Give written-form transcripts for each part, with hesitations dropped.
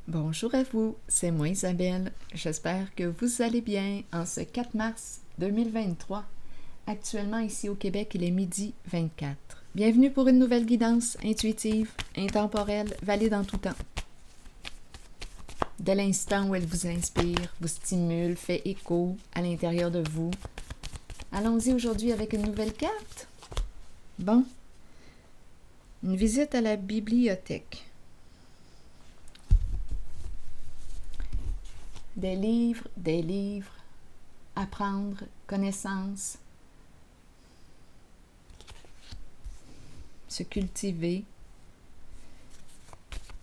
Bonjour à vous, c'est moi Isabelle. J'espère que vous allez bien en ce 4 mars 2023. Actuellement ici au Québec, il est midi 24. Bienvenue pour une nouvelle guidance intuitive, intemporelle, valide en tout temps. Dès l'instant où elle vous inspire, vous stimule, fait écho à l'intérieur de vous. Allons-y aujourd'hui avec une nouvelle carte. Bon, une visite à la bibliothèque. Des livres, apprendre, connaissance, se cultiver.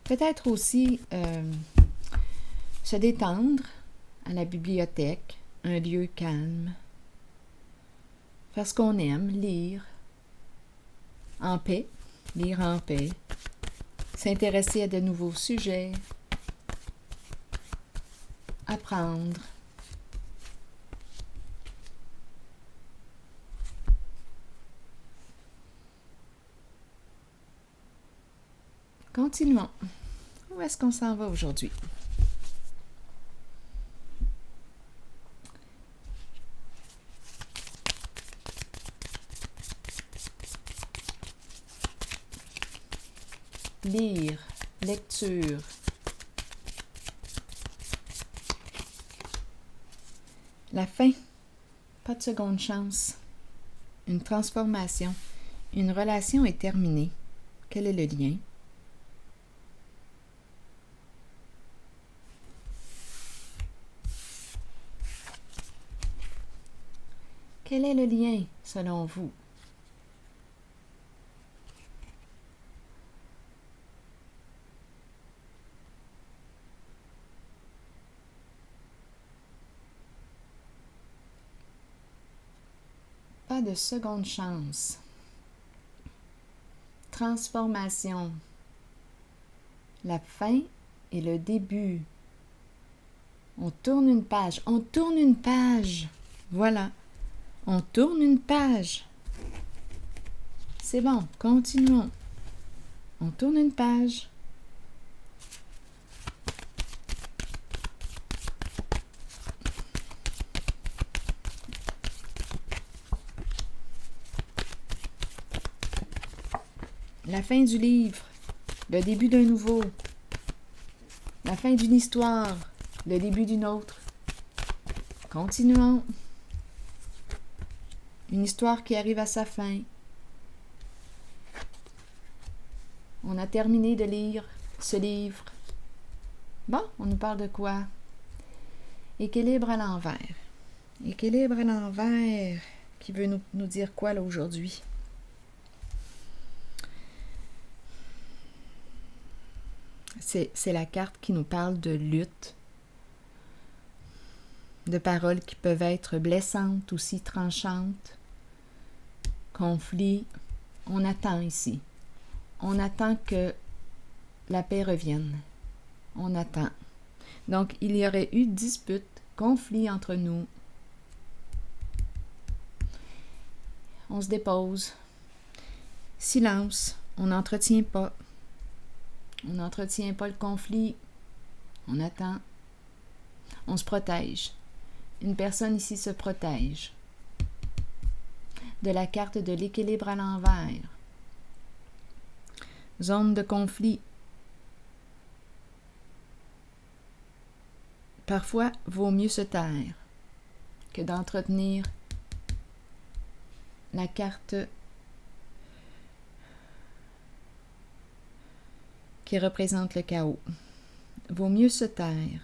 Peut-être aussi se détendre à la bibliothèque, un lieu calme. Faire ce qu'on aime, lire en paix, s'intéresser à de nouveaux sujets, apprendre. Continuons. Où est-ce qu'on s'en va aujourd'hui? Lire, lecture. La fin, pas de seconde chance. Une transformation. Une relation est terminée. Quel est le lien? Quel est le lien, selon vous? Pas de seconde chance. Transformation. La fin et le début. On tourne une page. Voilà, on tourne une page. C'est bon, continuons. On tourne une page. La fin du livre, le début d'un nouveau. La fin d'une histoire, le début d'une autre. Continuons. Une histoire qui arrive à sa fin. On a terminé de lire ce livre. Bon, on nous parle de quoi? Équilibre à l'envers. Équilibre à l'envers, qui veut nous dire quoi là aujourd'hui? C'est la carte qui nous parle de lutte, de paroles qui peuvent être blessantes, aussi tranchantes, conflits. On attend ici. On attend que la paix revienne. On attend. Donc, il y aurait eu dispute, conflit entre nous. On se dépose. Silence. On n'entretient pas. On n'entretient pas le conflit. On attend. On se protège. Une personne ici se protège. De la carte de l'équilibre à l'envers. Zone de conflit. Parfois, vaut mieux se taire que d'entretenir la carte qui représente le chaos. Vaut mieux se taire,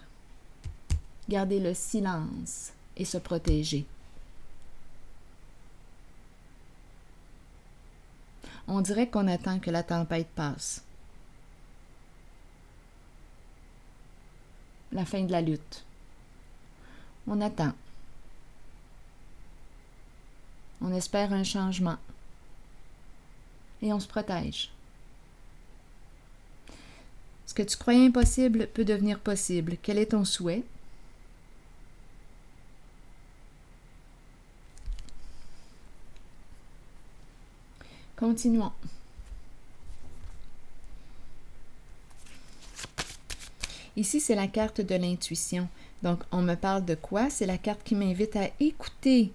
garder le silence et se protéger. On dirait qu'on attend que la tempête passe. La fin de la lutte. On attend. On espère un changement. Et on se protège. Ce que tu croyais impossible peut devenir possible. Quel est ton souhait? Continuons. Ici, c'est la carte de l'intuition. Donc, on me parle de quoi? C'est la carte qui m'invite à écouter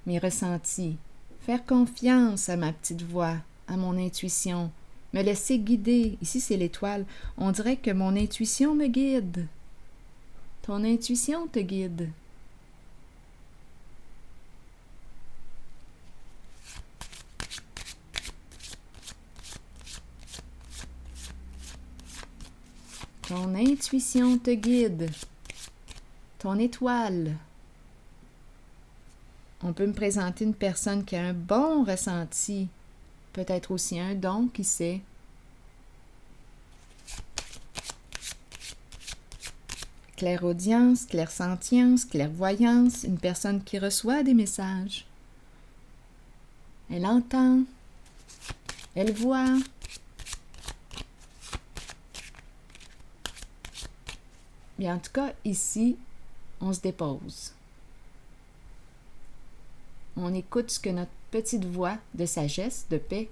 mes ressentis, faire confiance à ma petite voix, à mon intuition, me laisser guider. Ici, c'est l'étoile. On dirait que mon intuition me guide. Ton intuition te guide. Ton intuition te guide. Ton étoile. On peut me présenter une personne qui a un bon ressenti, peut-être aussi un don, qui sait. Clairaudience, clairsentience, clairvoyance, une personne qui reçoit des messages. Elle entend, elle voit. Bien, en tout cas, ici, on se dépose. On écoute ce que notre petite voix de sagesse, de paix,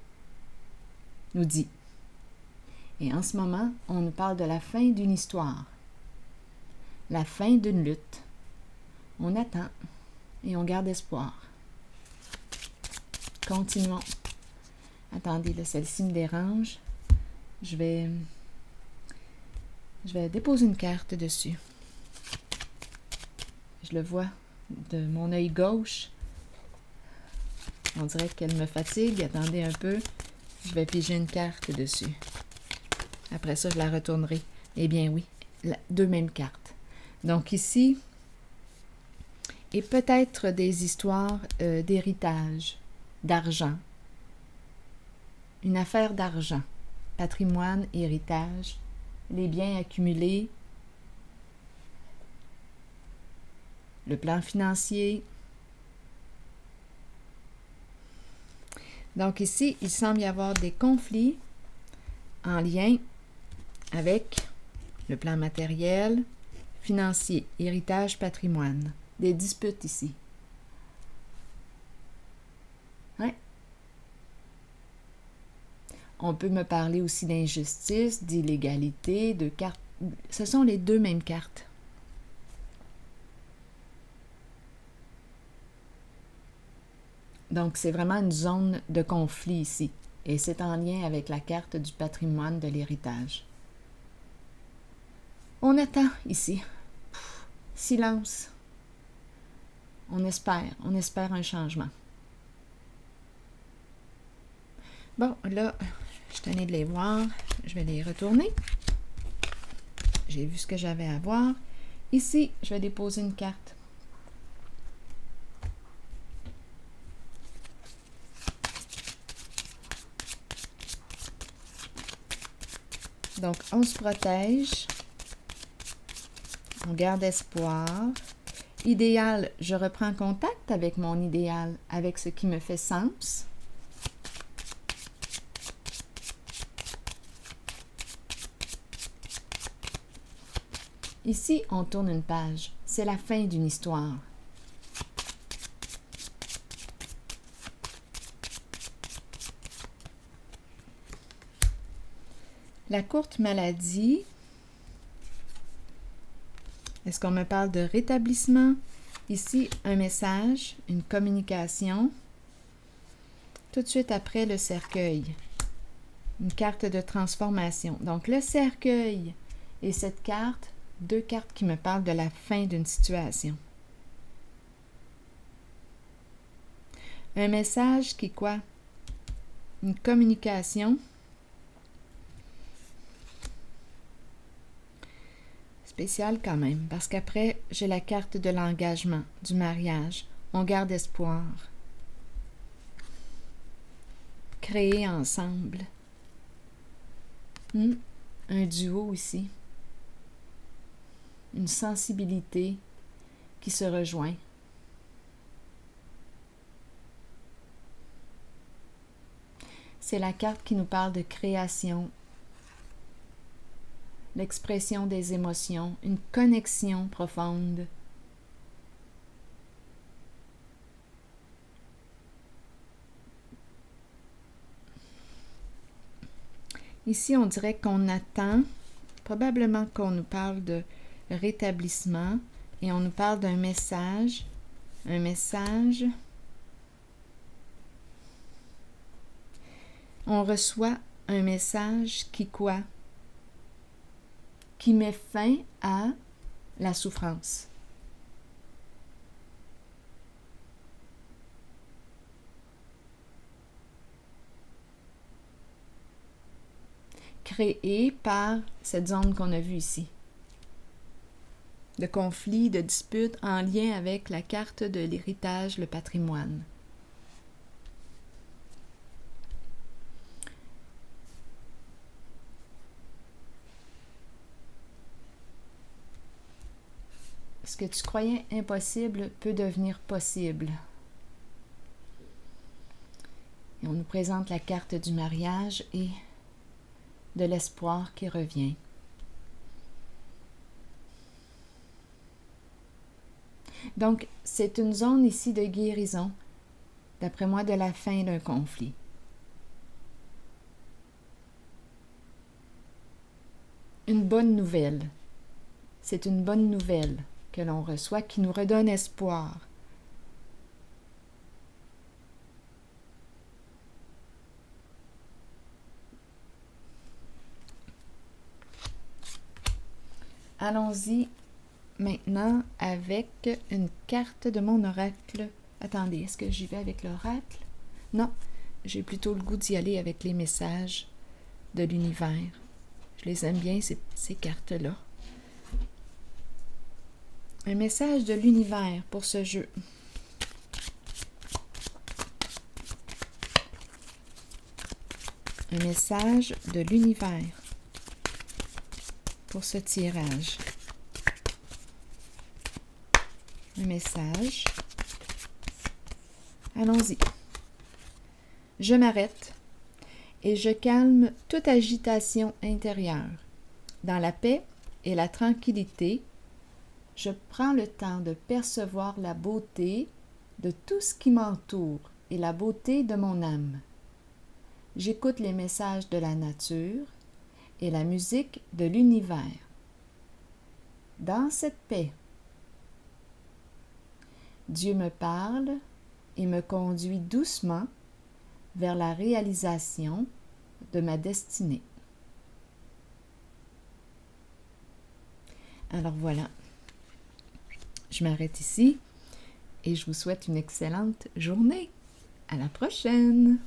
nous dit. Et en ce moment, on nous parle de la fin d'une histoire, la fin d'une lutte. On attend et on garde espoir. Continuons. Attendez, là, celle-ci me dérange. Je vais déposer une carte dessus. Je le vois de mon œil gauche. On dirait qu'elle me fatigue. Attendez un peu. Je vais piger une carte dessus. Après ça, je la retournerai. Eh bien oui, deux mêmes cartes. Donc ici, et peut-être des histoires d'héritage, d'argent. Une affaire d'argent. Patrimoine, héritage, les biens accumulés, le plan financier. Donc ici, il semble y avoir des conflits en lien avec le plan matériel, financier, héritage, patrimoine. Des disputes ici. Ouais. On peut me parler aussi d'injustice, d'illégalité, de cartes. Ce sont les deux mêmes cartes. Donc, c'est vraiment une zone de conflit ici. Et c'est en lien avec la carte du patrimoine de l'héritage. On attend ici. Silence. On espère un changement. Bon, là, je tenais de les voir. Je vais les retourner. J'ai vu ce que j'avais à voir. Ici, je vais déposer une carte. Donc, on se protège. On garde espoir. Idéal, je reprends contact avec mon idéal, avec ce qui me fait sens. Ici, on tourne une page. C'est la fin d'une histoire. La courte maladie. Est-ce qu'on me parle de rétablissement? Ici, un message, une communication. Tout de suite après, le cercueil. Une carte de transformation. Donc, le cercueil et cette carte, deux cartes qui me parlent de la fin d'une situation. Un message qui quoi? Une communication. Spécial quand même, parce qu'après, j'ai la carte de l'engagement, du mariage. On garde espoir. Créer ensemble. Un duo ici. Une sensibilité qui se rejoint. C'est la carte qui nous parle de création, l'expression des émotions, une connexion profonde. Ici, on dirait qu'on attend, Probablement qu'on nous parle de rétablissement et on nous parle d'un message. Un message. On reçoit un message qui quoi? Qui met fin à la souffrance. Créée par cette zone qu'on a vue ici. De conflits, de disputes en lien avec la carte de l'héritage, le patrimoine. Ce que tu croyais impossible peut devenir possible. Et on nous présente la carte du mariage et de l'espoir qui revient. Donc, c'est une zone ici de guérison, d'après moi, de la fin d'un conflit. Une bonne nouvelle. C'est une bonne nouvelle que l'on reçoit qui nous redonne espoir. Allons-y maintenant avec une carte de mon oracle. Attendez, est-ce que j'y vais avec l'oracle? Non, j'ai plutôt le goût d'y aller avec les messages de l'univers. Je les aime bien, ces cartes-là. Un message de l'univers pour ce jeu. Un message de l'univers pour ce tirage. Un message. Allons-y. Je m'arrête et je calme toute agitation intérieure. Dans la paix et la tranquillité, je prends le temps de percevoir la beauté de tout ce qui m'entoure et la beauté de mon âme. J'écoute les messages de la nature et la musique de l'univers. Dans cette paix, Dieu me parle et me conduit doucement vers la réalisation de ma destinée. Alors voilà, je m'arrête ici et je vous souhaite une excellente journée. À la prochaine!